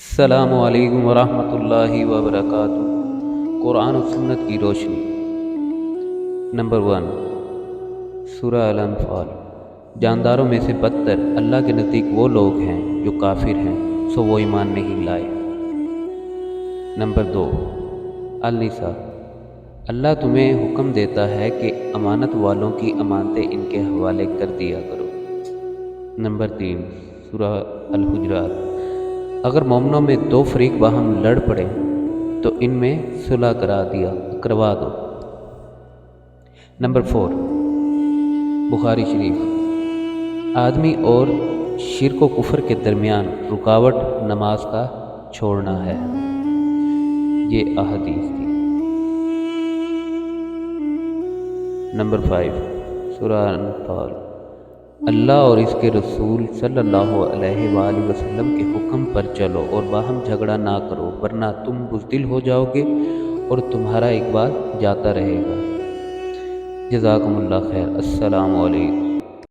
السلام علیکم ورحمۃ اللہ وبرکاتہ۔ قرآن و سنت کی روشنی۔ نمبر 1، سورہ الانفال۔ جانداروں میں سے بدتر اللہ کے نزدیک وہ لوگ ہیں جو کافر ہیں، سو وہ ایمان نہیں لائے۔ نمبر 2، النساء۔ اللہ تمہیں حکم دیتا ہے کہ امانت والوں کی امانتیں ان کے حوالے کر دیا کرو۔ نمبر 3، سورہ الحجرات۔ اگر مومنوں میں دو فریق باہم لڑ پڑے تو ان میں صلح کروا دو۔ نمبر 4، بخاری شریف۔ آدمی اور شرک و کفر کے درمیان رکاوٹ نماز کا چھوڑنا ہے۔ یہ احادیث تھی۔ نمبر 5، سورہ انفال۔ اللہ اور اس کے رسول صلی اللہ علیہ وآلہ وسلم کے حکم پر چلو اور باہم جھگڑا نہ کرو، ورنہ تم بزدل ہو جاؤ گے اور تمہارا اقبال جاتا رہے گا۔ جزاکم اللہ خیر۔ السلام علیکم۔